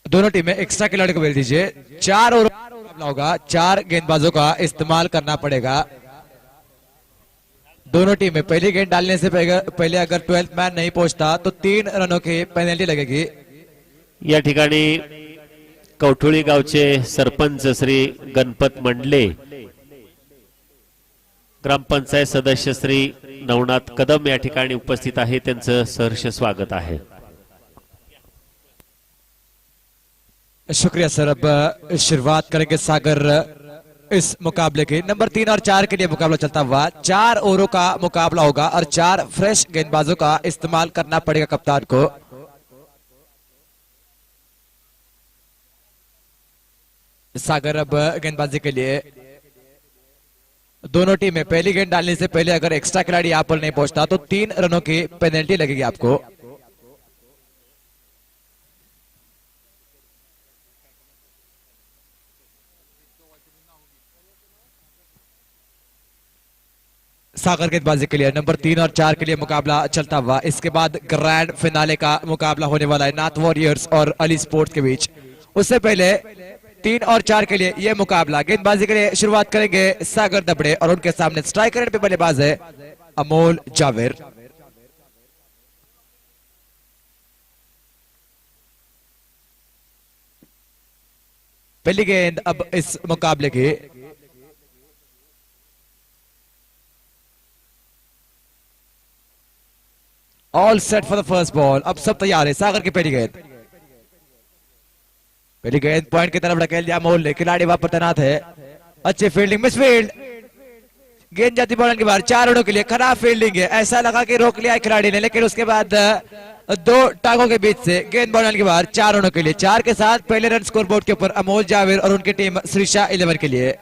दोनों टीमें एक्स्ट्रा खिलाड़ी को भेज दीजिए। 4 ओवर मुकाबला होगा, 4 गेंदबाजों का इस्तेमाल करना पड़ेगा। दोनों टीमें पहली गेंद डालने से पहले अगर 12th मैन नहीं पहुंचता तो 3 रनों की पेनल्टी लगेगी। या ठिकाणी कवठुळी गावचे सरपंच श्री गणपत मंडले, ग्रामपंचायत सदस्य श्री नवनाथ कदम या ठिकाणी उपस्थित आहे, त्यांचं सहर्ष स्वागत आहे। शुक्रिया सर। अब शुरुआत करेंगे सागर इस मुकाबले की। नंबर 3 और 4 के लिए मुकाबला चलता हुआ 4 ओवरों का मुकाबला होगा और 4 फ्रेश गेंदबाजों का इस्तेमाल करना पड़ेगा कप्तान को। सागर अब गेंदबाजी के लिए दोनों टीमें पहली गेंद डालने से पहले अगर एक्स्ट्रा खिलाड़ी यहां पर नहीं पहुंचता तो 3 रनों की पेनल्टी लगेगी आपको। सागर गेंदबाजी के लिए नंबर 3 और 4 के लिए मुकाबला चलता हुआ। इसके बाद ग्रैंड फिनाले का मुकाबला होने वाला है नाथ वॉरियर्स और अली स्पोर्ट्स के बीच। उससे पहले 3 और 4 के लिए यह मुकाबला। गेंदबाजी के लिए शुरुआत करेंगे सागर दबड़े और उनके सामने स्ट्राइकर पे बल्लेबाज है अमोल जावेर। पहली गेंद अब इस मुकाबले की। All set for the first ball. अब सब तैयार है। सागर की पहली गेंद, पहली गेंद पॉइंट की तरफ ढकेल दिया अमोल ने। खिलाड़ी वहां पर तैनात है। अच्छी फील्डिंग, मिस फील्ड। गेंद जाती बॉल के बाहर। 4 रनों के लिए खराब फील्डिंग है। ऐसा लगा कि रोक लिया खिलाड़ी ने, लेकिन उसके बाद 2 टांगों के बीच से गेंद बॉल के बाहर। 4 रनों के लिए। 4 के साथ पहले रन स्कोर बोर्ड के ऊपर अमोल जावेर और उनकी टीम श्रीशा 11 के लिए।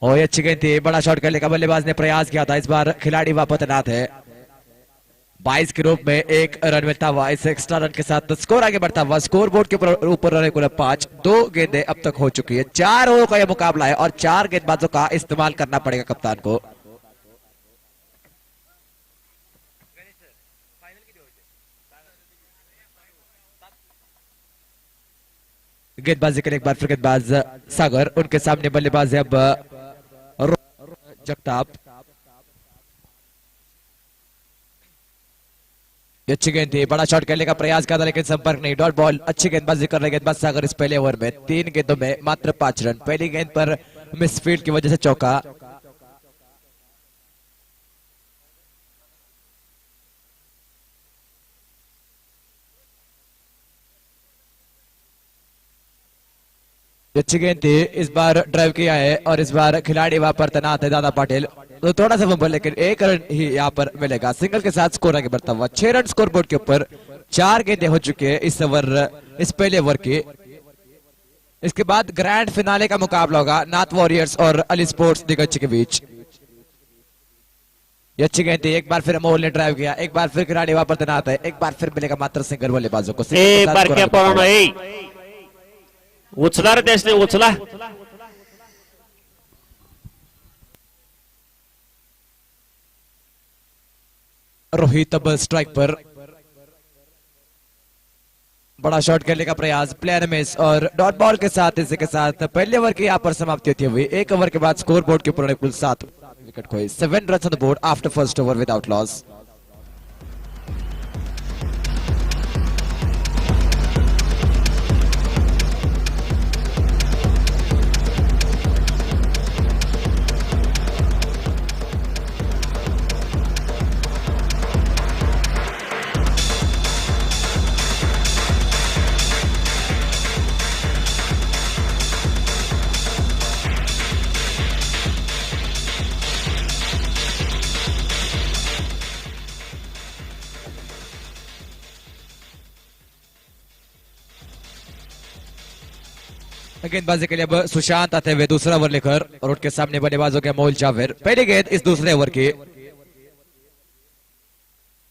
और अच्छी गेंद थी। बड़ा शॉट करने का बल्लेबाज ने प्रयास किया था। इस बार खिलाड़ी वापस तैनात है। 22 के रूप में 1 रन मिलता हुआ। इस एक्स्ट्रा रन के साथ स्कोर आगे बढ़ता हुआ। स्कोर बोर्ड के ऊपर रन कुल 5। 2 गेंदें अब तक हो चुकी है। 4 ओवर का यह मुकाबला है और 4 गेंदबाजों का इस्तेमाल करना पड़ेगा कप्तान को। गेंदबाजी के लिए एक बार फिर गेंदबाज सागर, उनके सामने बल्लेबाज है अब जगताप। अच्छी गेंद थी। बड़ा शॉट करने का प्रयास किया था लेकिन संपर्क नहीं। Dot ball. अच्छी गेंदबाजी कर रहे गेंदबाज सागर इस पहले ओवर में। 3 गेंदों में मात्र 5 रन। पहली गेंद पर मिसफील्ड की वजह से चौका। अच्छी गेंद थी। इस बार ड्राइव किया है और इस बार खिलाड़ी वहां पर तैनात है दादा पाटिल। तो थोड़ा सा फंबल, लेकिन 1 रन ही यहाँ पर मिलेगा। सिंगल के साथ स्कोर आगे बढ़ता हुआ। 6 रन स्कोर बोर्ड के ऊपर। 4 गेंदें हो चुकी है इस पहले ओवर की। इसके बाद ग्रैंड फिनाले का मुकाबला होगा नाथ वॉरियर्स और अली स्पोर्ट्स दिग्गज के बीच। अच्छी गेंद थी। एक बार फिर अमोल ने ड्राइव किया। एक बार फिर खिलाड़ी वहां पर तैनात है। एक बार फिर मिलेगा मात्र सिंगल बल्लेबाजों को। उचला रे त्यासने, उचला। रोहित अब स्ट्राइक पर। बड़ा शॉट खेलने का प्रयास, प्लेयर मिस और डॉट बॉल के साथ इसी के साथ पहले ओवर की यहाँ पर समाप्ति होती हुई। 1 ओवर के बाद स्कोर बोर्ड के ऊपर कुल 7 विकेट खोए। 7 run on the board after first over without loss. गेंदबाजी के लिए अब सुशांत आते हुए दूसरा ओवर लेकर और उनके सामने बल्लेबाज हो गया अमोल जावेर। पहली गेंद इस दूसरे ओवर की।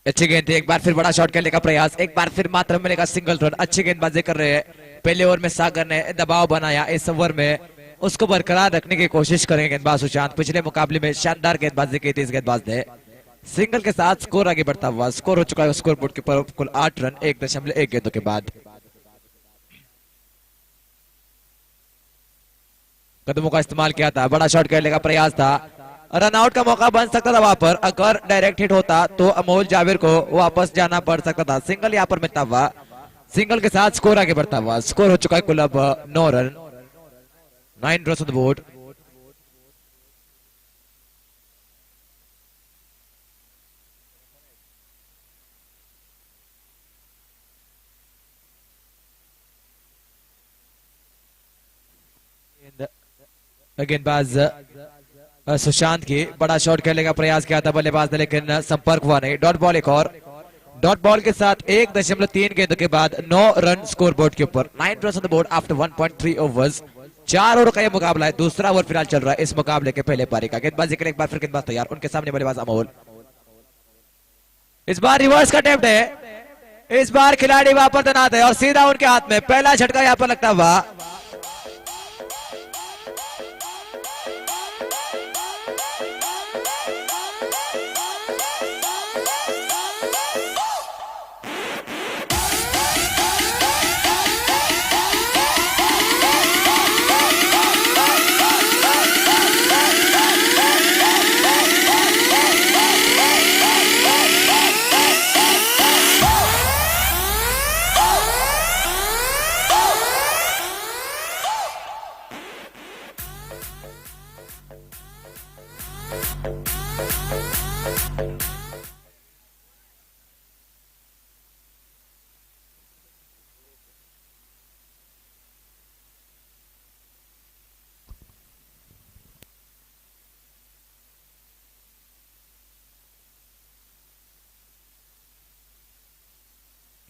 अच्छी गेंद थी। एक बार फिर बड़ा शॉट खेलने का प्रयास। एक बार फिर मात्र मिलेगा सिंगल रन। अच्छी गेंदबाजी कर रहे हैं। पहले ओवर में सागर ने दबाव बनाया। इस ओवर में उसको बरकरार रखने की कोशिश करेंगे गेंदबाज सुशांत। पिछले मुकाबले में शानदार गेंदबाजी की थी इस गेंदबाज ने। सिंगल के साथ स्कोर आगे बढ़ता हुआ, स्कोर हो चुका है स्कोर बोर्ड के ऊपर कुल 8 रन 1.1 गेंदों के बाद। कदमों का इस्तेमाल किया था, बड़ा शॉट खेलने का प्रयास था, रनआउट का मौका बन सकता था वहां पर। अगर डायरेक्ट हिट होता तो अमोल जावेर को वापस जाना पड़ सकता था। सिंगल यहां पर मिलता हुआ, सिंगल के साथ स्कोर आगे बढ़ता हुआ, स्कोर हो चुका है कुल अब 9 run, 9 run on the board. गेंदबाज सुशांत की बड़ा शॉट खेलने का प्रयास किया था बल्लेबाज ने, लेकिन संपर्क हुआ नहीं। डॉट बॉल एक और, डॉट बॉल के साथ 1.3 गेंदों के बाद 9 रन स्कोर बोर्ड के ऊपर, 9 run on the board after 1.3 overs. 4 over का यह मुकाबला है, दूसरा ओवर फिलहाल चल रहा है इस मुकाबले के पहले पारी का। गेंदबाजी के लिए एक बार फिर गेंदबाज तैयार, उनके सामने बल्लेबाज अमोल। इस बार रिवर्स का अटेम्प्ट है, इस बार खिलाड़ी वहां पर तैनात है और सीधा उनके हाथ में पहला झटका यहां पर लगता हुआ।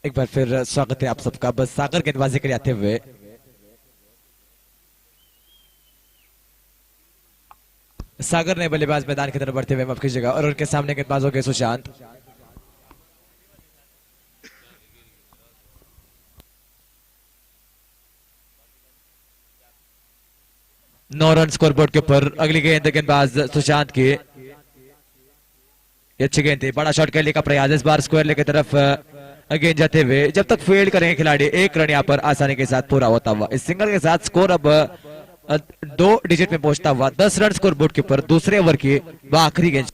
एक बार फिर स्वागत है आप सबका। बस सागर गेंदबाजी के लिए आते हुए सागर ने बल्लेबाज मैदान की तरफ बढ़ते हुए माफ कीजिएगा, और उनके सामने गेंदबाज हो गए सुशांत। नौ रन स्कोर बोर्ड के ऊपर। अगली गेंद गेंदबाज सुशांत की, अच्छी गेंद थी, बड़ा शॉट खेलने का प्रयास, इस बार स्क्वायर की तरफ गेंद जाते हुए। जब तक फील्ड करेंगे खिलाड़ी, 1 रन यहाँ पर आसानी के साथ पूरा होता हुआ। इस सिंगल के साथ स्कोर अब 2 डिजिट में पहुंचता हुआ, 10 रन स्कोर बोर्ड के ऊपर। दूसरे ओवर की आखिरी गेंद,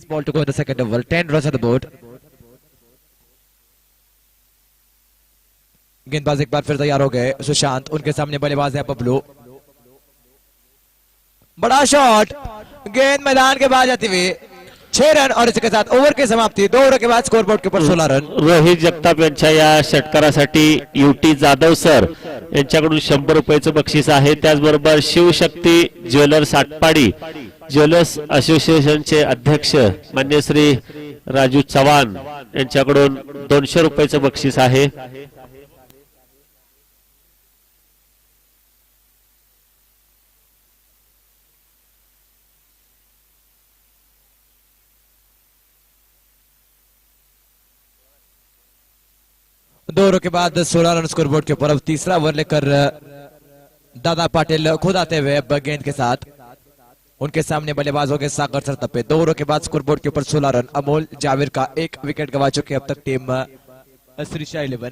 ball to go in the second over, 10 run on the board. गेंदबाज एक बार फिर तैयार हो गए सुशांत, उनके सामने बल्लेबाज है बबलू। बड़ा शॉट, गेंद मैदान के बाहर जाती हुई, 6 रन और इसके साथ ओव्हर की समाप्ती। 2 ओव्हर के बाद स्कोर बोर्ड के ऊपर 16 रन। रोहित जगताप यांच्या या षटकारासाठी युटी जाधव सर यांच्याकडून 100 रुपयाचं बक्षीस आहे। त्याचबरोबर शिवशक्ती ज्वेलर्स आटपाडी ज्वेलर्स असोसिएशनचे अध्यक्ष मान्य श्री राजू चव्हाण यांच्याकडून 200 रुपयाचं बक्षीस आहे। दो ओवर के बाद 16 रन स्कोर बोर्ड के ऊपर। अब तीसरा ओवर लेकर दादा पाटिल खुद आते हुए अब गेंद के साथ, उनके सामने बल्लेबाज हो गए सागर सरतपे। 2 ओवर के बाद स्कोर बोर्ड के ऊपर 16 रन। अमोल जावेर का 1 विकेट गंवा चुके अब तक टीम श्रीशा 11।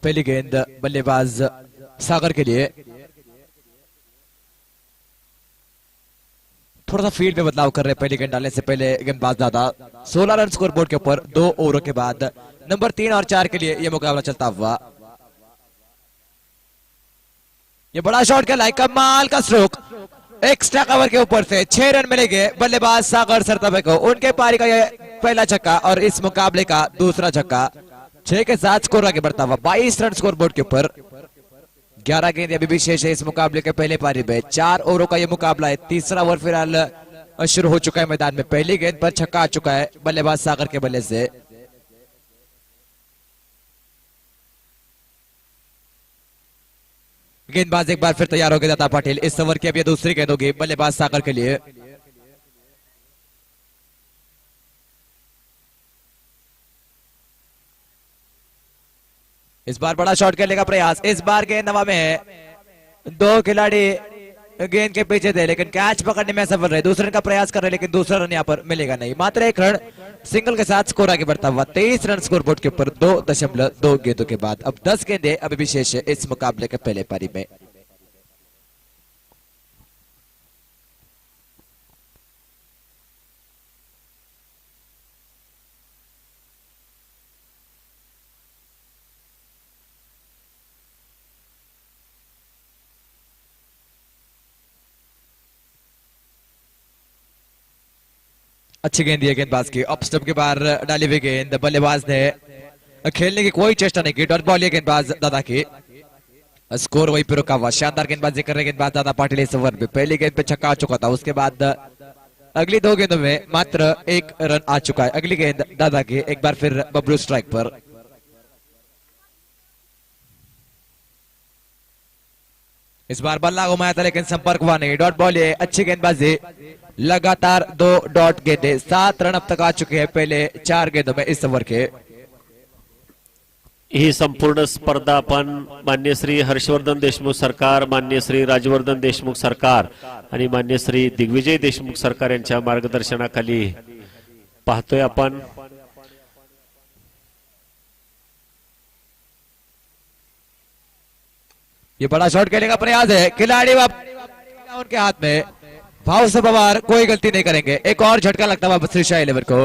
पहली गेंद बल्लेबाज सागर के लिए, थोड़ा सा फील्ड में बदलाव कर रहे हैं पहली गेंद डालने से पहले गेंदबाज दादा। 16 रन स्कोर बोर्ड के ऊपर 2 ओवरों के बाद। नंबर 3 और 4 के लिए यह मुकाबला चलता हुआ। ये बड़ा शॉट खेला है, कमाल का स्ट्रोक, एक्स्ट्रा कवर के ऊपर से 6 रन मिलेंगे बल्लेबाज सागर सरतपे को। उनके पारी का यह पहला छक्का और इस मुकाबले का दूसरा छक्का। 6 के साथ स्कोर आगे बढ़ता हुआ, 22 रन स्कोर बोर्ड के ऊपर। 11 गेंद अभी भी शेष है इस मुकाबले के पहले पारी में। 4 ओवरों का यह मुकाबला है। तीसरा ओवर फिलहाल शुरू हो चुका है मैदान में। पहली गेंद पर छक्का आ चुका है बल्लेबाज सागर के बल्ले से। गेंदबाज एक बार फिर तैयार हो गए दादा पाटिल। इस ओवर की अब यह दूसरी गेंद होगी बल्लेबाज सागर के लिए। इस बार बड़ा शॉट खेलने का प्रयास, इस बार गेंद हवा में है, दो खिलाड़ी गेंद के पीछे थे लेकिन कैच पकड़ने में सफल रहे, दूसरे रन का प्रयास कर रहे लेकिन दूसरा रन यहाँ पर मिलेगा नहीं, मात्र एक रन सिंगल के साथ स्कोर आगे बढ़ता हुआ 23 रन स्कोर बोर्ड के ऊपर 2.2 गेंदों के बाद। अब 10 गेंदें अभी भी शेष है इस मुकाबले के पहले पारी में। अच्छी गेंद है गेंदबाज की, ऑफ स्टंप के बाहर डाली हुई गेंद, बल्लेबाज ने खेलने की कोई चेष्टा नहीं की, डॉट बॉल है गेंदबाज दादा की, स्कोर वही पे रुका हुआ। शानदार गेंदबाजी कर रहे गेंदबाज दादा पाटिल इस ओवर में, पहली गेंद पे छक्का आ चुका था, उसके बाद अगली दो गेंदों में मात्र एक रन आ चुका है। अगली गेंद दादा की, एक बार फिर बबलू स्ट्राइक पर। इस बार बल्ला घुमाया था लेकिन संपर्क हुआ नहीं, डॉट बॉल है, अच्छी गेंदबाजी, लगातार 2 डॉट गेंदे, 7 रन अब तक आ चुके हैं पहले 4 गेंदों में इस ओवर के। ही संपूर्ण स्पर्धा आपण मान्य श्री हर्षवर्धन देशमुख सरकार, मान्य श्री राजवर्धन देशमुख सरकार आणि मान्य श्री दिग्विजय देशमुख सरकार यांच्या मार्गदर्शनाखाली पाहतोय आपण। ये बड़ा शॉट खेलने का प्रयास है, खिलाड़ी उनके हाथ में, भाव से पवार कोई गलती नहीं करेंगे, एक और झटका लगता हुआ श्रीशाही लेवर को,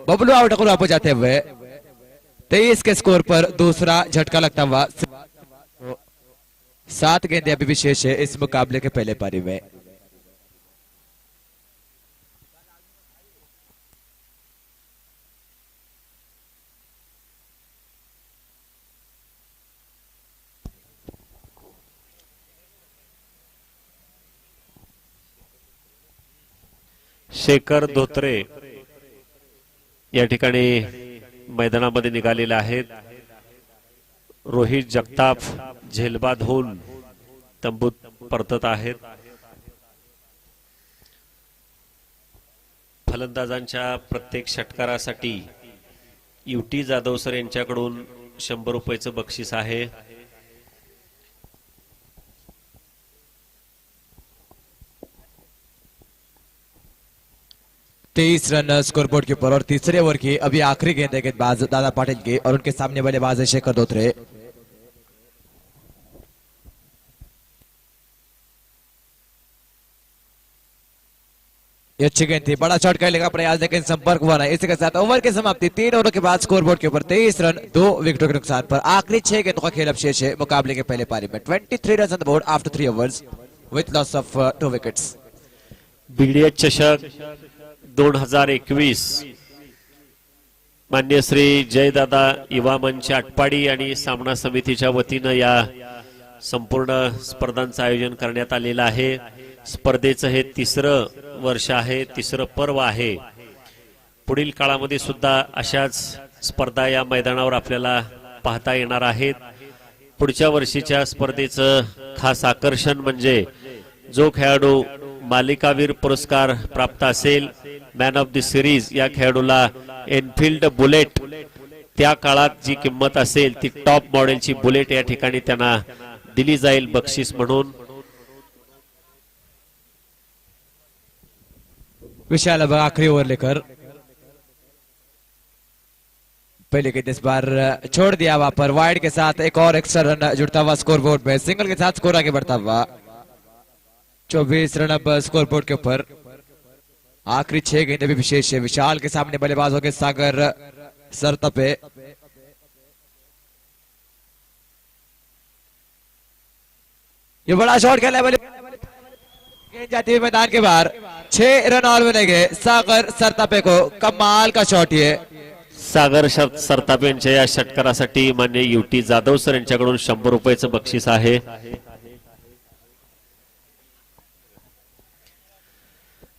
बबलू आउट को वापस जाते हुए 23 के स्कोर पर दूसरा झटका लगता हुआ। 7 गेंदें अभी भी शेष है इस मुकाबले के पहले पारी में। शेखर धोत्रे या ठिकाणी मैदानामध्ये निघालेले आहेत। रोहित जगताप झेलबाद होऊन तंबूत परतत आहेत। फलंदाजांच्या प्रत्येक षटकारासाठी युटी जाधव सर यांच्याकडून 100 रुपयाचं बक्षीस आहे। तेईस रन स्कोर बोर्ड के ऊपर और तीसरे ओवर की अभी आखिरी गेंद है गेंदबाज दादा पाटिल की और उनके सामने बल्लेबाज है शेखर धोत्रे। ये अच्छी गेंद थी, बड़ा शॉट खेलने का प्रयास लेकिन संपर्क हुआ नहीं। इसी के साथ ओवर की समाप्ति, 3 ओवर के बाद स्कोर बोर्ड के ऊपर 23 रन 2 विकेटों के नुकसान पर आखिरी 6 गेंदों का खेल अब शेष है मुकाबले के पहले पारी में। 23 run on the board after 3 overs with loss of 2 wickets. BDH चषक 2021 मान्य श्री जयदादा युवा मंच आटपाडी आणि सामना समितीच्या वतीनं या संपूर्ण स्पर्धांचं आयोजन करण्यात आलेलं आहे। स्पर्धेचं हे 3रं वर्ष आहे, 3रं पर्व आहे। पुढील काळामध्ये सुद्धा अशाच स्पर्धा या मैदानावर आपल्याला पाहता येणार आहेत। पुढच्या वर्षीच्या स्पर्धेचं खास आकर्षण म्हणजे जो खेळाडू मालिकावीर पुरस्कार प्राप्त असेल, मॅन ऑफ द सिरीज, या खेळाडूला एनफिल्ड बुलेट, त्या काळात जी किंमत असेल ती टॉप मॉडेलची बुलेट या ठिकाणी त्यांना दिली जाईल बक्षीस म्हणून। विशाल अब आखिरी ओवर लेकर पहले गेंद इस बार छोड़ दिया, वहां पर वाइड के साथ एक और एक्स्ट्रा रन जुड़ता हुआ स्कोर बोर्ड में, सिंगल के साथ स्कोर आगे बढ़ता हुआ 24 रन अब स्कोर बोर्ड के ऊपर। आखिरी 6 गेंदें भी विशेष है। विशाल के सामने बल्लेबाज हो गए सागर सरतपे। ये बड़ा शॉट खेला है, गेंद जाती है मैदान के बाहर, 6 रन और मिलेंगे सागर सरतापे को। कमाल का शॉट ये सागर सरतापे यांच्या या षटकारासाठी मान्य युटी जाधव सर यांच्याकडून 100 रुपयाचं बक्षीस आहे।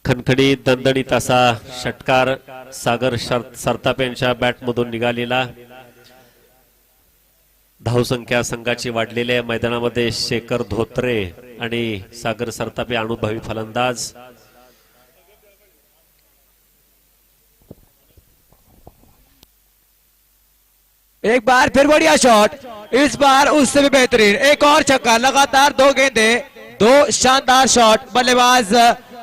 खणखणीत दणदणीत असा षटकार सागर सरतापे यांच्या बॅटमधून निघालेला। धावसंख्या संघाची वाढलेली आहे मैदानामध्ये। शेखर धोत्रे आणि सागर सरतापे अनुभवी फलंदाज। एक बार फिर बढ़िया शॉट, इस बार उससे भी बेहतरीन एक और छक्का, लगातार 2 गेंदे, 2 शानदार शॉट। बल्लेबाज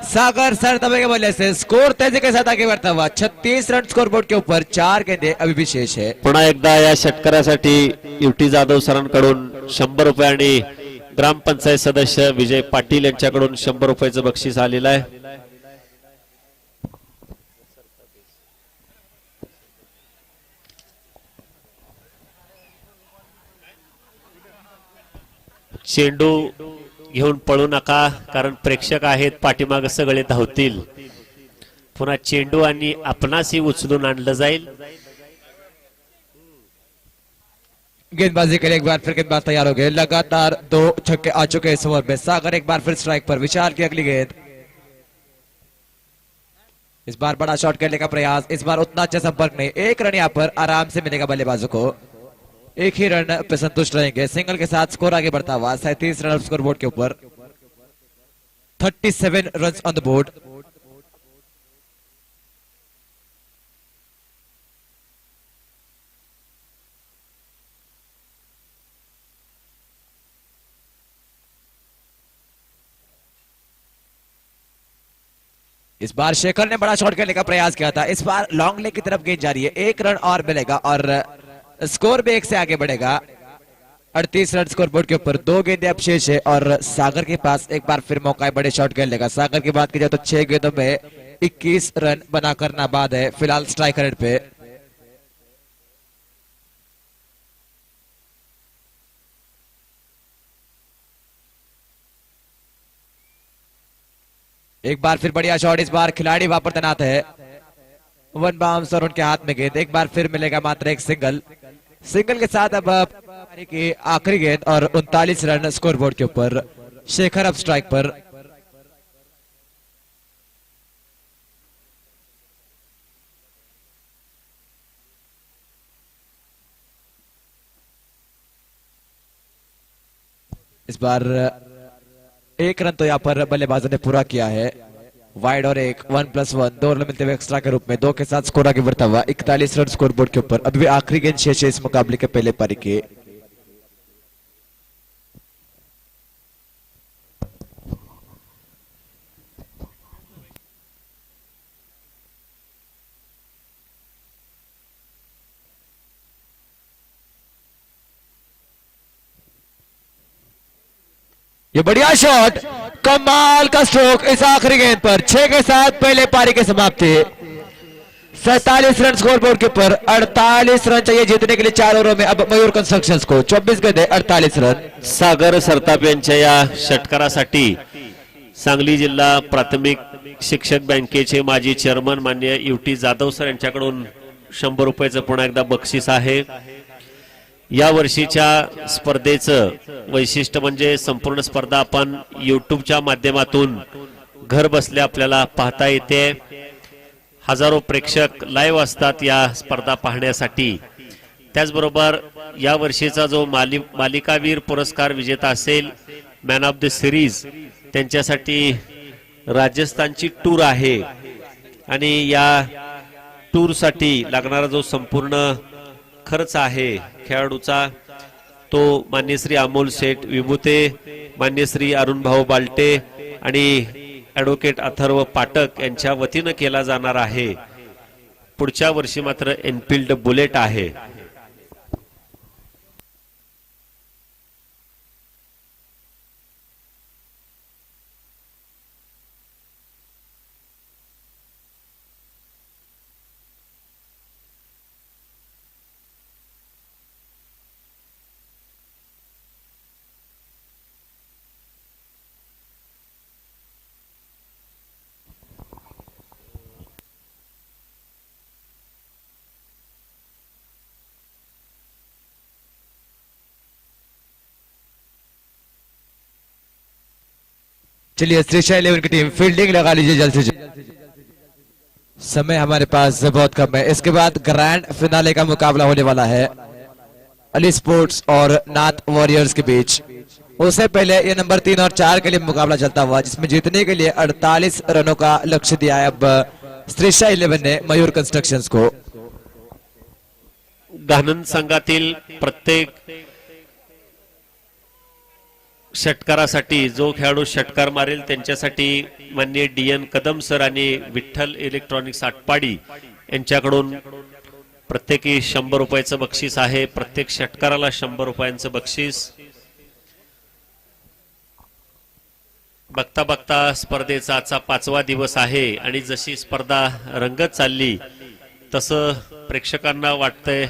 सागर सरतबे के बल्ले से स्कोर तेजी के साथ आगे बढ़ता हुआ 36 रन स्कोर बोर्ड के ऊपर, 4 गेंदे अभी भी शेष है। पुन्हा एकदा या षटकारासाठी युटी जाधव सरांकडून 100 रुपये आणि ग्रामपंचायत सदस्य विजय पाटील यांच्याकडून 100 रुपयाचं बक्षीस आलेलं आहे। चेंडू घेऊन पळू नका, कारण प्रेक्षक आहेत पाठीमागे, सगळे धावतील। पुन्हा चेंडू आणि आपणासही उचलून आणलं जाईल। गेंदबाजी के लिए एक बार फिर गेंदबाज तैयार हो गए, लगातार 2 छक्के आ चुके हैं इस ओवर में। सागर एक बार फिर स्ट्राइक पर, विशाल की अगली गेंद, इस बार बड़ा शॉट करने का प्रयास, इस बार उतना अच्छा संपर्क नहीं, 1 रन यहाँ पर आराम से मिलेगा बल्लेबाजों को, 1 ही रन पे संतुष्ट रहेंगे। सिंगल के साथ स्कोर आगे बढ़ता हुआ 37 रन स्कोर बोर्ड के ऊपर, 37 रन ऑन द बोर्ड। इस बार शेखर ने बड़ा शॉट करने का प्रयास किया था, इस बार लॉन्ग लेग की तरफ गेंद जा रही है, 1 रन और मिलेगा और स्कोर भी 1 से आगे बढ़ेगा। 38 रन स्कोर बोर्ड के ऊपर, 2 गेंदें अब शेष है और सागर के पास एक बार फिर मौका है बड़े शॉट खेलने का। सागर की बात की जाए तो 6 गेंदों में 21 रन बनाकर नाबाद है फिलहाल स्ट्राइक रेट पे। एक बार फिर बढ़िया शॉट, इस बार खिलाड़ी वहां पर तैनात है, 1 बाउंस और उनके हाथ में गेंद। एक बार फिर मिलेगा मात्र एक सिंगल, सिंगल के साथ अब पारी की आखिरी गेंद और 39 रन स्कोर बोर्ड के ऊपर। शेखर अब स्ट्राइक पर। इस बार 1 रन तो यहाँ पर बल्लेबाजों ने पूरा किया है, वाइड और 1+1 2 रन मिलते हुए एक्स्ट्रा के रूप में, 2 के साथ स्कोर आगे बढ़ता हुआ 41 रन स्कोर बोर्ड के ऊपर। अभी भी आखिरी गेंद शेष है इस मुकाबले के पहले पारी के। ये बढ़िया शॉट, कमाल का स्ट्रोक इस आखिरी गेंद पर, 6 के साथ पहले पारी की समाप्ति। 47 रन स्कोर बोर्ड के ऊपर, 48 रन चाहिए जीतने के लिए 4 ओवरों में अब मयूर कंस्ट्रक्शंस को। 24 गेंदे 48 रन। सागर सरताप यांच्या या षटकारासाठी सांगली जिल्हा प्राथमिक शिक्षक बँकेचे माजी चेअरमन माननीय युटी जाधव सर यांच्याकडून 100 रुपयाचं पुन्हा एकदा बक्षीस आहे। या वर्षीच्या स्पर्धेचं वैशिष्ट्य म्हणजे संपूर्ण स्पर्धा आपण युट्यूबच्या माध्यमातून घर बसल्या आपल्याला पाहता येते। हजारो प्रेक्षक लाईव्ह असतात या स्पर्धा पाहण्यासाठी। त्याचबरोबर या वर्षीचा जो मालिकावीर पुरस्कार विजेता असेल, मॅन ऑफ द सिरीज, त्यांच्यासाठी राजस्थानची टूर आहे आणि या टूरसाठी लागणारा जो संपूर्ण खर्च आहे खेळाडूचा तो मान्य श्री अमोल शेठ विभूते, मान्य श्री अरुण भाऊ बालटे आणि ॲडव्होकेट अथर्व पाठक यांच्या वतीनं केला जाणार आहे। पुढच्या वर्षी मात्र एनफिल्ड बुलेट आहे। चलिए श्रीशा 11 की टीम फील्डिंग लगा लीजिए जल्द से जल्द, समय हमारे पास बहुत कम है। इसके बाद ग्रैंड फिनाले का मुकाबला होने वाला है अली स्पोर्ट्स और नाथ वॉरियर्स के बीच। उससे पहले ये नंबर 3 और 4 के लिए मुकाबला चलता हुआ, जिसमें जीतने के लिए 48 रनों का लक्ष्य दिया है अब श्रीशा 11 ने मयूर कंस्ट्रक्शंस को। घाणन संघातील प्रत्येक षटकारासाठी जो खेळाडू षटकार मारेल त्यांच्यासाठी माननीय DN कदम सर आणि विठ्ठल इलेक्ट्रॉनिक्स आटपाडी यांच्याकडून प्रत्येकी 100 रुपयाचं बक्षीस आहे. प्रत्येक षटकाराला 100 रुपयांचं बक्षीस. बघता बघता स्पर्धेचा आजचा 5वा दिवस आहे आणि जशी स्पर्धा रंगत चालली तसं प्रेक्षकांना वाटतंय.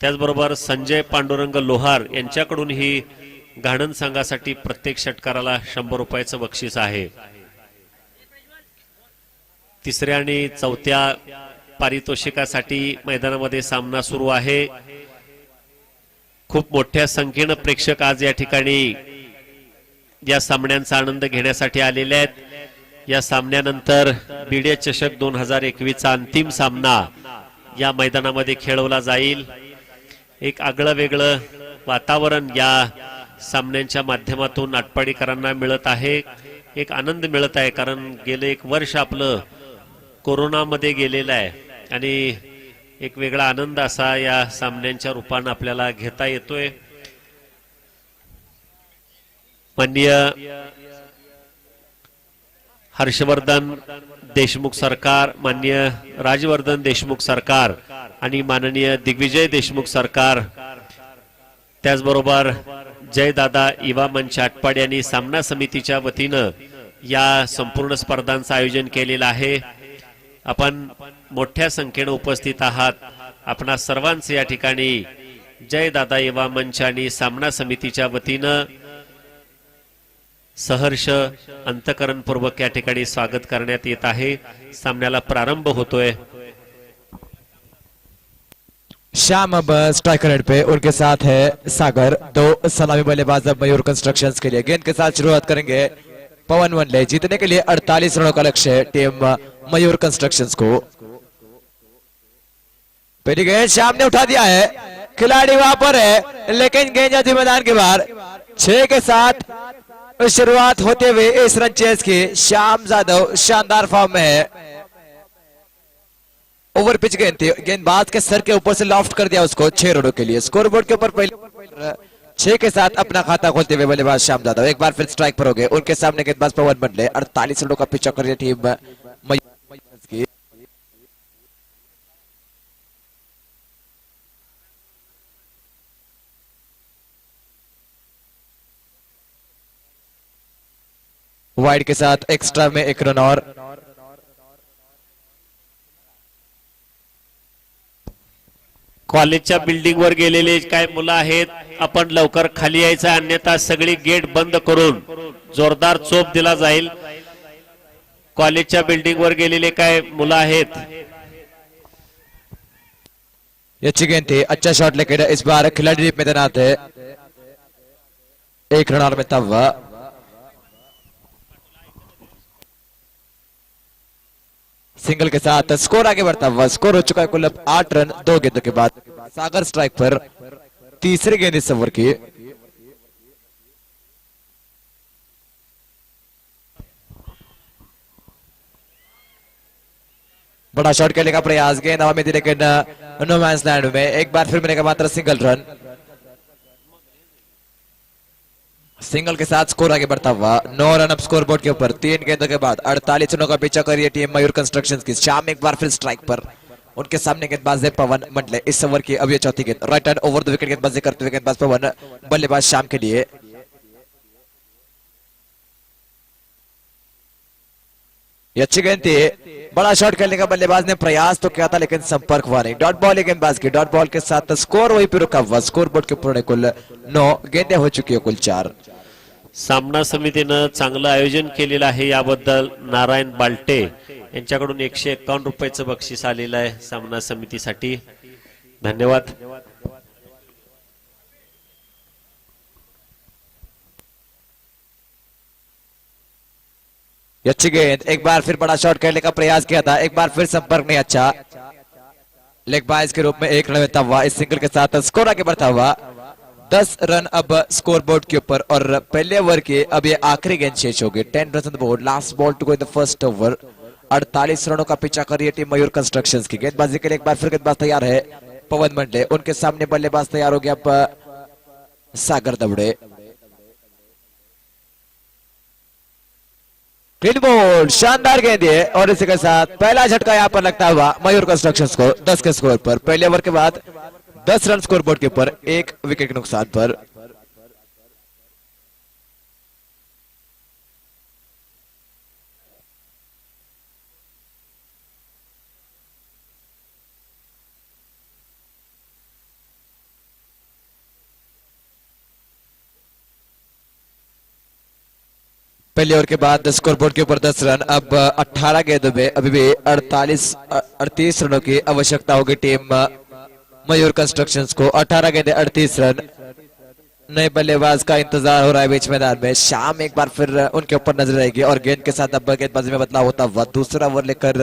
त्याचबरोबर संजय पांडुरंग लोहार यांच्याकडून ही घाणन संघासाठी प्रत्येक षटकाराला 100 रुपयाचं बक्षीस आहे. तिसऱ्या आणि चौथ्या पारितोषिकासाठी मैदानामध्ये सामना सुरू आहे. खूप मोठ्या संख्येनं प्रेक्षक आज या ठिकाणी या सामन्यांचा आनंद घेण्यासाठी आलेले आहेत. या सामन्यानंतर बीडे चषक 2021 चा अंतिम सामना या मैदानामध्ये खेळवला जाईल. एक आगळं वेगळं वातावरण या सामन्यांच्या माध्यमातून आटपाडीकरांना मिळत आहे. एक आनंद मिळत आहे कारण गेले 1 वर्ष आपलं कोरोनामध्ये गेलेलं आहे आणि एक वेगळा आनंद असा या सामन्यांच्या रूपानं आपल्याला घेता येतोय. माननीय हर्षवर्धन देशमुख सरकार, माननीय राजवर्धन देशमुख सरकार आणि माननीय दिग्विजय देशमुख सरकार, त्याचबरोबर जयदादा युवा मंच आटपाडी यांनी सामना समितीच्या वतीनं या संपूर्ण स्पर्धांचं आयोजन केलेलं आहे. आपण मोठ्या संख्येने उपस्थित आहात. आपणा सर्वांचे या ठिकाणी जयदादा युवा मंच आणि सामना समितीच्या वतीनं सहर्ष अंतकरणपूर्वक या ठिकाणी स्वागत करण्यात येत आहे. सामन्याला प्रारंभ होतोय. श्याम अब स्ट्राइकर हेड पे, उनके साथ है सागर. 2 सलामी बल्लेबाज अब मयूर कंस्ट्रक्शंस के लिए. गेंद के साथ शुरुआत करेंगे पवन वनले. जीतने के लिए 48 रनों का लक्ष्य है टीम मयूर कंस्ट्रक्शंस को. पहली गेंद श्याम ने उठा दिया है. खिलाड़ी वहां पर है लेकिन गेंद जाती मैदान के बाहर. 6 के साथ शुरुआत होते हुए इस रन चेस की श्याम जाधव शानदार फॉर्म में है. ओवर पिच गेंद थी, गेंदबाज के सर के ऊपर से लॉफ्ट कर दिया उसको 6 रनों के लिए. स्कोरबोर्ड के ऊपर पहले 6 के साथ अपना खाता खोलते हुए बल्लेबाज श्याम जाधव एक बार फिर स्ट्राइक पर हो गए. उनके सामने गेंदबाज पवन वनले. 48 रनों का पीछा कर रही टीम की. वाइड के साथ एक्स्ट्रा में 1 रन और. कॉलेजच्या बिल्डिंग वर गेलेले काय मुलं आहेत, आपण लवकर खाली यायचं, अन्यथा सगळी गेट बंद करून जोरदार चोप दिला जाईल. कॉलेजच्या बिल्डिंग वर गेलेले काय मुलं आहेत. अच्छी गेंद थी, अच्छा शॉट लेकर इस बार खिलाड़ी में तैनात है. 1 रन और में तब सिंगल के साथ स्कोर आगे बढ़ता हुआ. स्कोर हो चुका है कुल 8 रन 2 गेंदों के बाद. सागर स्ट्राइक पर. तीसरी गेंद इस ओवर की. बड़ा शॉट खेलने का प्रयास, गेंद हवा में थी लेकिन नो मैंस लैंड में. एक बार फिर मिलेगा मात्र सिंगल रन. सिंगल के साथ स्कोर आगे बढ़ता हुआ. 9 रन अब स्कोर बोर्ड के ऊपर 3 गेंदों के बाद. 48 रनों का पीछा कर रही है टीम मयूर कंस्ट्रक्शंस की. शाम एक बार फिर स्ट्राइक पर. उनके सामने गेंदबाज है पवन मंडले. इस ओवर की अब ये चौथी गेंद. Right hand over the wicket गेंदबाजी करते हुए गेंदबाज पवन, बल्लेबाज शाम के लिए. ये अच्छी गेंद थी. बड़ा शॉट खेलने का बल्लेबाज ने प्रयास तो किया था लेकिन संपर्क हुआ नहीं. डॉट बॉल है गेंदबाज की. डॉट बॉल के साथ स्कोर वहीं पे रुका हुआ. स्कोर बोर्ड के ऊपर कुल 9 गेंदें हो चुकी है, कुल 4. सामना समितीनं चांगलं आयोजन केलेलं आहे, याबद्दल नारायण बाल्टे यांच्याकडून 151 रुपयाचं बक्षीस आलेलं आहे सामना समितीसाठी. धन्यवाद. अच्छी गेंद. एक बार फिर बड़ा शॉट खेलने का प्रयास किया था, एक बार फिर संपर्क नहीं अच्छा. लेग बाइज के रूप में 1 रन लेता हुआ. इस सिंगल के साथ स्कोर आगे बढ़ता हुआ. 10 रन अब स्कोर बोर्ड के ऊपर और पहले ओवर के अब ये आखिरी गेंद शेष होगी. 10 run on the board. Last ball to go in the first over. 48 रनों का पीछा कर रही है टीम मयूर कंस्ट्रक्शंस की. गेंदबाजी के लिए एक बार फिर गेंदबाज तैयार है पवन मंडले. उनके सामने बल्लेबाज तैयार हो गया अब सागर दबड़े। क्लीन बॉल, शानदार गेंद है और इसी के साथ पहला झटका यहां पर लगता हुआ मयूर कंस्ट्रक्शंस को 10 के स्कोर पर। पहले ओवर के बाद 10 रन स्कोर बोर्ड के ऊपर, एक विकेट के नुकसान पर। पहले ओवर के बाद स्कोर बोर्ड के ऊपर 10 रन। अब 18 गेंदों में अभी भी 38 रनों की आवश्यकता होगी टीम मयूर कंस्ट्रक्शंस को। 18 गेंदे 38 रन। नए बल्लेबाज का इंतजार हो रहा है बीच मैदान में। शाम एक बार फिर उनके ऊपर नजर रहेगी और गेंद के साथ अब गेंदबाजी में बदलाव होता हुआ दूसरा ओवर लेकर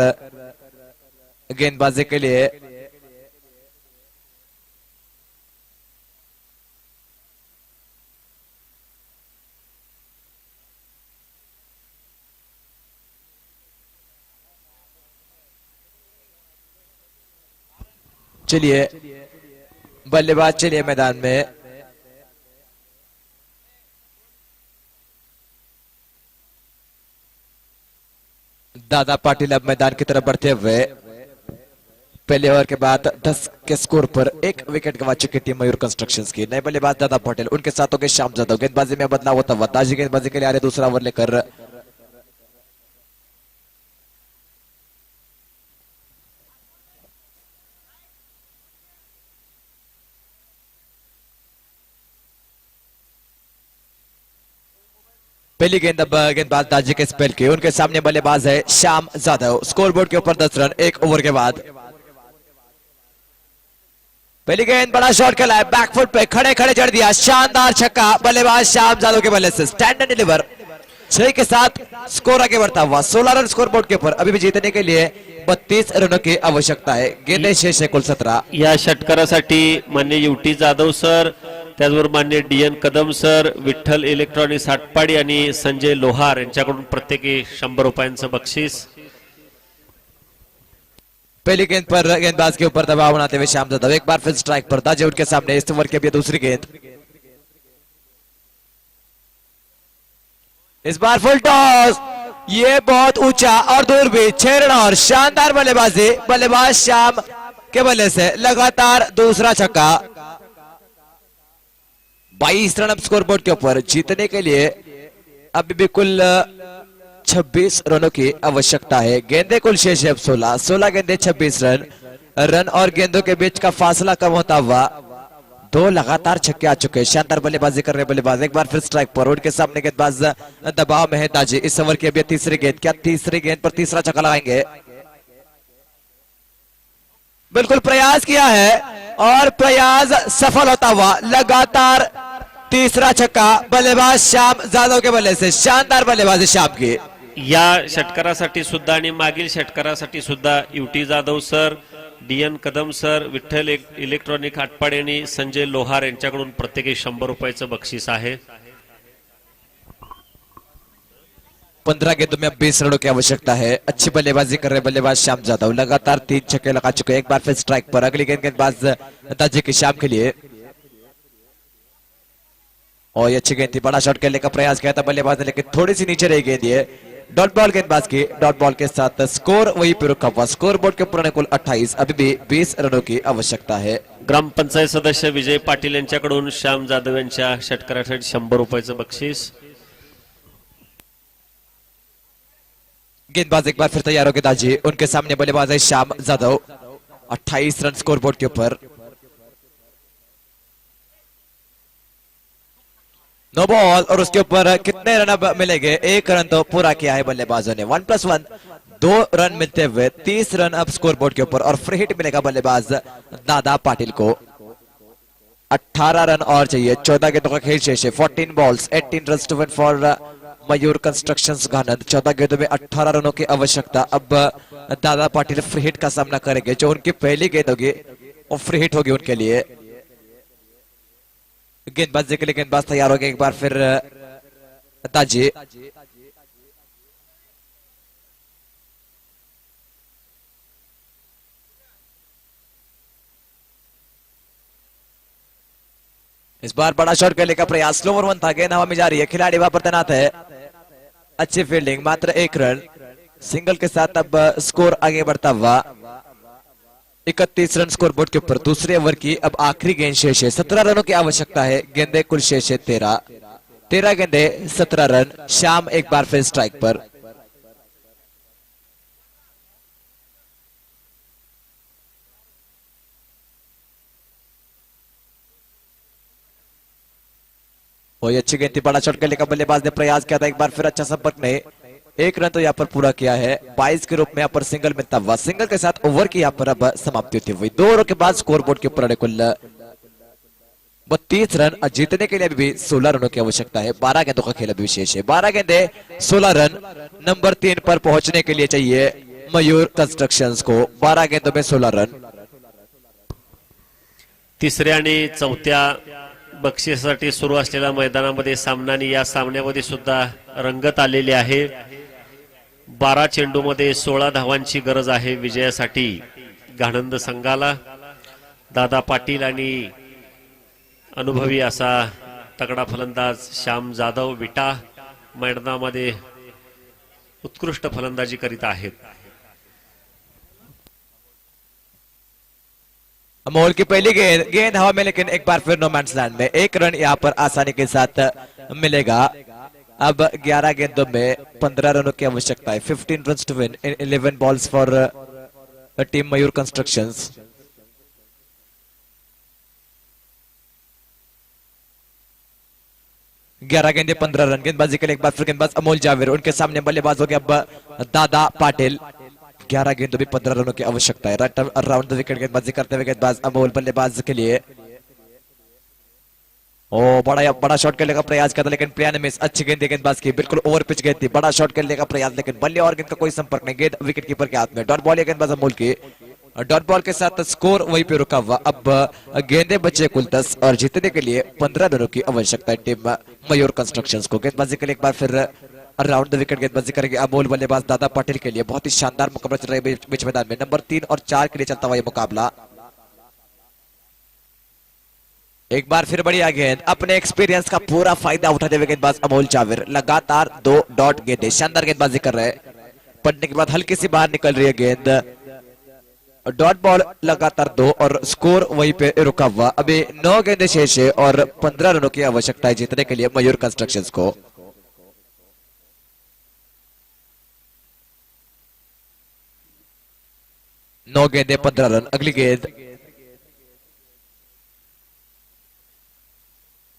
गेंदबाजी के लिए चलिए बल्लेबाज चलिए मैदान में। दादा पाटिल अब मैदान की तरफ बढ़ते हुए पहले ओवर के बाद 10 के स्कोर पर एक विकेट गंवा चुकी टीम मयूर कंस्ट्रक्शंस की। नए बल्लेबाज दादा पाटिल, उनके साथ होंगे श्याम जादव। गेंदबाजी में बदलाव होता हुआ ताजी गेंदबाजी के लिए आ रहे दूसरा ओवर लेकर। पहली गेंद अब गेंदबाज ताजी के स्पेल की, उनके सामने बल्लेबाज है श्याम जादव। स्कोर बोर्ड के ऊपर 10 रन एक ओवर के बाद। पहली गेंद बड़ा शॉट खेला है, बैकफुट पे खड़े खड़े चढ़ दिया, शानदार छक्का बल्लेबाज श्याम जादव के बल्ले से। स्टैंड एंड डिलीवर 6 के साथ स्कोर आगे बढ़ता हुआ। 16 रन स्कोर बोर्ड के ऊपर। अभी भी जीतने के लिए 32 रनों की आवश्यकता है। गेंदे शेष है कुल 17। या षटकारासाठी मान्य युटी जाधव सर, त्याचबरोबर मान्य डीएन कदम सर, विठ्ठल इलेक्ट्रॉनिक्स आटपाडी आणि संजय लोहार यांच्याकडून प्रत्येकी 100 रुपयांचं बक्षीस। पहली गेंद पर गेंदबाज के ऊपर दबाव बनाते हुए श्याम जादव एक बार फिर स्ट्राइक पर। ताजे उनके सामने इस ओवर की अभी दूसरी गेंद। इस बार फुल टॉस, ये बहुत ऊंचा और दूर भी। 6 रन और शानदार बल्लेबाजी बल्लेबाज श्याम के बल्ले से। लगातार दूसरा छक्का। 22 रन अब स्कोर बोर्ड के ऊपर। जीतने के लिए अभी भी कुल 26 रनों की आवश्यकता है। गेंदे कुल शेष है अब 16 गेंदे 26 रन। रन और गेंदों के बीच का फासला कम होता हुआ। 2 लगातार छक्के आ चुके हैं। शानदार बल्लेबाजी कर रहे बल्लेबाज एक बार फिर स्ट्राइक पर। उनके सामने गेंदबाज दबाव में है ताजी। इस ओवर की अभी तीसरी गेंद, क्या तीसरी गेंद पर तीसरा छक्का लगाएंगे? बिल्कुल प्रयास किया है और प्रयास सफल होता हुआ। लगातार तीसरा छक्का बल्लेबाज श्याम जाधव के बल्ले से। शानदार बल्लेबाजी श्याम की। या षटकारासाठी सुद्धा आणि मागील षटकारासाठी सुद्धा युटी जाधव सर, डीएन कदम सर, विठ्ठल इलेक्ट्रॉनिक आटपाडी आणि संजय लोहार यांच्याकडून प्रत्येकी 100 रुपयाचं बक्षीस आहे। 15 गेंदों में अब 20 रनों की आवश्यकता है। अच्छी बल्लेबाजी कर रहे बल्लेबाज श्याम जाधव। लगातार 3 छक्के लगा चुके हैं। एक बार फिर स्ट्राइक पर। अगली गेंद गेंदबाज ताजी की श्याम के लिए। और ये अच्छी गेंद थी, बड़ा शॉट खेलने का प्रयास किया था बल्लेबाज ने, लेकिन थोड़ी सी नीचे रही गेंद। ये डॉट बॉल गेंदबाज की। डॉट बॉल के साथ स्कोर वही पे रुका हुआ। स्कोर बोर्ड के ऊपर कुल 28। अभी भी 20 रनों की आवश्यकता है। ग्रामपंचायत सदस्य विजय पाटील यांच्याकडून श्याम जाधव यांच्या षटकारासाठी 100 रुपयाचं बक्षीस। गेंदबाज एक बार फिर तैयार हो गए ताजी। उनके सामने बल्लेबाज है Shyam Jadhav. 28 run score board के ऊपर। नो बॉल और उसके ऊपर कितने रन अब मिलेंगे? 1 रन तो पूरा किया है बल्लेबाजों ने। 1+1 2 रन मिलते हुए 30 रन अब स्कोर बोर्ड के ऊपर। और फ्री हिट मिलेगा बल्लेबाज दादा पाटिल को। 18 रन और चाहिए। 14 गेंदों का खेल शेष है। 14 balls 18 run to win for Mayur constructions गानंद। 14 गेंदों में 18 रनों की आवश्यकता। अब दादा पाटिल फ्री हिट का सामना करेंगे। जो उनकी पहली गेंद होगी वो फ्री हिट होगी उनके लिए। गेंदबाजी के लिए गेंदबाज तैयार हो गए एक बार फिर ताजी। इस बार बड़ा शॉट खेलने का प्रयास, स्लो ओवर वन था, गेंद हवा में जा रही है, खिलाड़ी वहां पर तैनात है, अच्छी फील्डिंग, मात्र 1 रन, सिंगल के साथ अब स्कोर आगे बढ़ता हुआ 31 रन स्कोर बोर्ड के ऊपर। दूसरे ओवर की अब आखिरी गेंद शेष है, 17 रनों की आवश्यकता है, गेंदे कुल शेष है 13 गेंदे 17 रन। शाम एक बार फिर स्ट्राइक पर। वही अच्छी गेंद थी, बड़ा शॉट खेलने का बल्लेबाज ने प्रयास किया था, एक बार फिर अच्छा संपर्क नहीं, 1 रन तो यहाँ पर पूरा किया है, 22 के रूप में यहाँ पर सिंगल मिलता हुआ, सिंगल के साथ ओवर की यहाँ पर अब समाप्ति होती हुई। 2 ओवर के बाद स्कोर बोर्ड के ऊपर कुल 32 रन, और जीतने के लिए भी 16 रनों की आवश्यकता है। 12 गेंदों का खेल अभी विशेष है, 12 गेंदे 16 रन। नंबर 3 पर पहुंचने के लिए चाहिए मयूर कंस्ट्रक्शंस को 12 गेंदों में 16 रन। तिसऱ्या आणि चौथ्या बक्षिसासाठी सुरू असलेल्या मैदानामध्ये सामनानी या सामन्यामध्ये सुद्धा रंगत आलेली आहे। 12 चेंडूमध्ये 16 धावांची गरज आहे विजयासाठी गाणंद संघाला। दादा पाटील आणि अनुभवी असा तगडा फलंदाज श्याम जाधव विटा मैदानामध्ये उत्कृष्ट फलंदाजी करीत आहेत। अमोल की पहली गेंद, गेंद हवा में, लेकिन एक बार फिर नो मैंस लैंड में, 1 रन यहाँ पर आसानी के साथ मिलेगा। अब 11 गेंदों में 15 रनों की आवश्यकता है, 15 run to win in 11 balls for team Mayur constructions. ग्यारह गेंदे 15 रन। गेंदबाजी के लिए एक बार फिर गेंदबाज अमोल जावेर, उनके सामने बल्लेबाज हो गया अब दादा पाटिल। 11 गेंदों में 15 रनों की आवश्यकता है, राइट अराउंड द विकेट गेंदबाजी करते हुए गेंदबाज अमोल बल्लेबाज के लिए। ओ बड़ा शॉट खेलने का प्रयास करता, लेकिन प्लेयर मिस। अच्छी गेंद गेंदबाज की, बिल्कुल ओवर पिच गेंद थी, बड़ा शॉट खेलने का प्रयास, लेकिन बल्ले और गेंद का कोई संपर्क नहीं, गेंद विकेट कीपर के हाथ में। डॉट बॉल है गेंदबाज अमोल की, डॉट बॉल के साथ स्कोर वहीं पे रुका हुआ। अब गेंदे बचे कुल 10 और जीतने के लिए 15 रनों की आवश्यकता है टीम मयूर कंस्ट्रक्शंस को। गेंदबाजी के लिए एक बार फिर अराउंड द विकेट गेंदबाजी करेंगे अमोल बल्लेबाज दादा पाटिल के लिए। बहुत ही शानदार मुकाबला चल रहा है बीच मैदान में, नंबर 3 और 4 के लिए चलता हुआ ये मुकाबला। एक बार फिर बढ़िया गेंद, अपने एक्सपीरियंस का पूरा फायदा उठाते हुए गेंदबाज अमोल जावेर, लगातार 2 डॉट गेंदे, शानदार गेंदबाजी कर रहे हैं। पड़ने के बाद हल्की सी बाहर निकल रही है गेंद, डॉट बॉल लगातार 2 और स्कोर वहीं पे रुका हुआ। अभी 9 गेंदे शेष है और 15 रनों की आवश्यकता है जीतने के लिए मयूर कंस्ट्रक्शंस को। नौ गेंदे 15 रन। अगली गेंद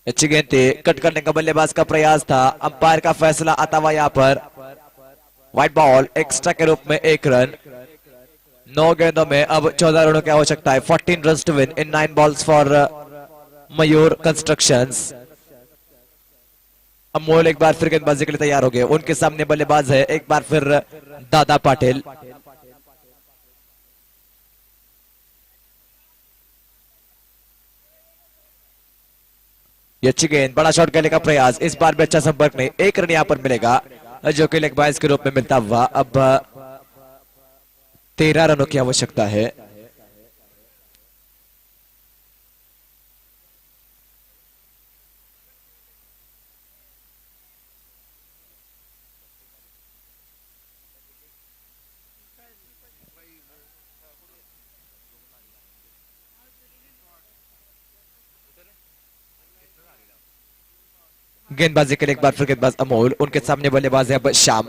अच्छी गेंद थी, कट करने का बल्लेबाज का प्रयास था, अंपायर का फैसला आता हुआ यहाँ पर व्हाइट बॉल, एक्स्ट्रा के रूप में 1 रन। 9 गेंदों में अब 14 रनों की आवश्यकता है, 14 run to win in 9 balls for Mayur constructions. Amol एक बार फिर गेंदबाजी के लिए तैयार हो गए, उनके सामने बल्लेबाज है एक बार फिर दादा पाटिल। ये अच्छी गेंद, बड़ा शॉट खेलने का प्रयास, इस बार भी अच्छा संपर्क नहीं, 1 रन यहां पर मिलेगा जो कि लेग बाइस के रूप में मिलता हुआ। अब 13 रनों की आवश्यकता है। गेंदबाजी के लिए एक बार फिर गेंदबाज अमोल, उनके सामने बल्लेबाज है अब श्याम।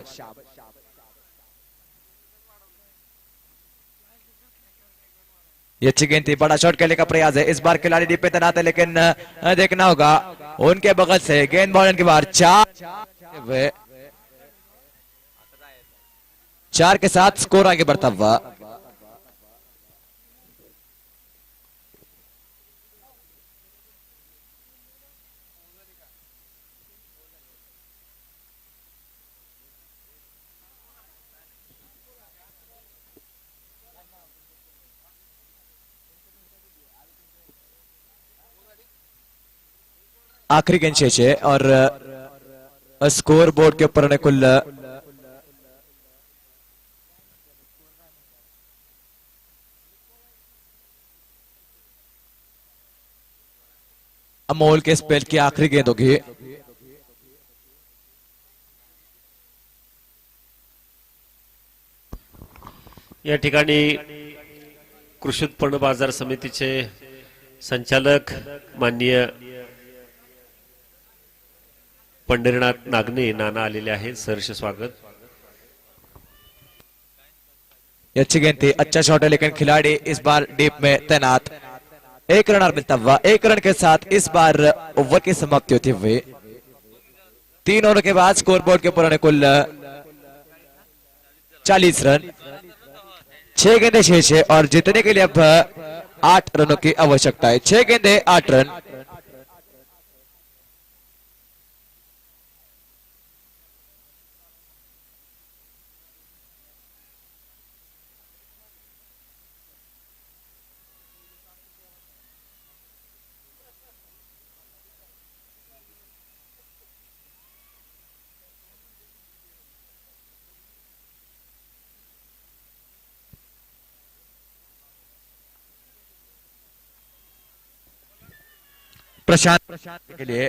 ये अच्छी गेंद थी, बड़ा शॉट खेलने का प्रयास है, इस बार खिलाड़ी डीप पे तैनात है, लेकिन देखना होगा उनके बगल से गेंद बॉल के बाहर। 4 के साथ स्कोर आगे बढ़ता हुआ। आखिरी गेंद शेष है और स्कोर बोर्ड के ऊपर कुल अमोल के स्पेल की आखिरी गेंद होगी। या ठिकाणी कृषी उत्पन्न बाजार समितीचे संचालक माननीय पंढरीनाथ नागने नाना आलेले आहेत, सहर्ष स्वागत। ये अच्छी गेंद थी, अच्छा शॉट है, लेकिन खिलाड़ी इस बार डीप में तैनात। एक रन और मिलता हुआ, एक रन के साथ इस बार ओवर की समाप्ति होती हुई 3 ओवर के बाद स्कोर बोर्ड के ऊपर कुल 40 रन, 6 गेंदें शेष है और जीतने के लिए अब 8 रनों की आवश्यकता है। 6 गेंदें 8 रन। प्रशांत के लिए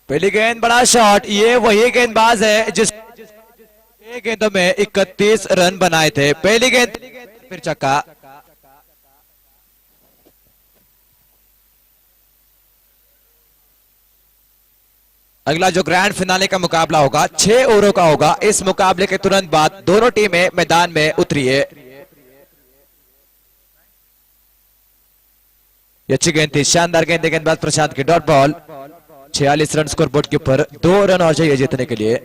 पहली गेंद, बड़ा शॉट। ये वही गेंदबाज है जिस गेंदों में 31 रन बनाए थे। पहली गेंद फिर चक्का। अगला जो ग्रैंड फिनाले का मुकाबला होगा 6 ओवरों का होगा। इस मुकाबले के तुरंत बाद दोनों टीमें मैदान में उतरी है। ये अच्छी गेंद थी, शानदार गेंद, गेंदबाज प्रशांत की dot ball. 46 run score board के ऊपर, 2 रन और चाहिए जीतने के लिए।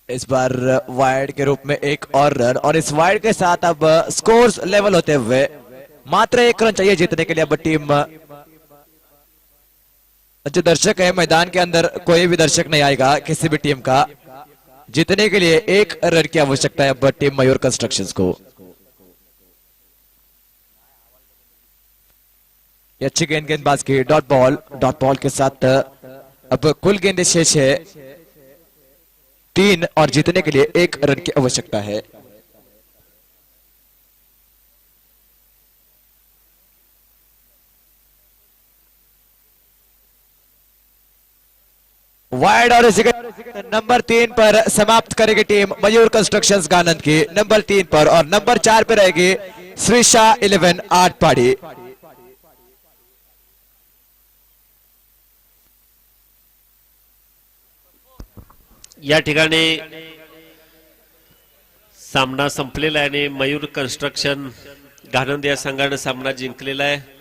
इस बार वाइड के रूप में एक और रन और इस वाइड के साथ अब स्कोर्स लेवल होते हुए मात्र 1 रन चाहिए जीतने के लिए। अब टीम जो दर्शक है मैदान के अंदर, कोई भी दर्शक नहीं आएगा किसी भी टीम का। जीतने के लिए 1 रन की आवश्यकता है अब टीम मयूर कंस्ट्रक्शंस को। ये अच्छी गेंद, गेंदबाज की डॉट बॉल। डॉट बॉल के साथ अब कुल गेंदें शेष है 3 और जीतने के लिए 1 रन की आवश्यकता है। वाइड और इसी नंबर 3 पर समाप्त करेगी टीम मयूर कंस्ट्रक्शंस गानंद की, नंबर 3 पर। और नंबर 4 पे रहेगी श्रीशा 11 आटपाड़ी। या ठिकाणी सामना संपलेला आहे आणि मयूर कन्स्ट्रक्शन गानंद या संघाने सामना जिंकलेला आहे।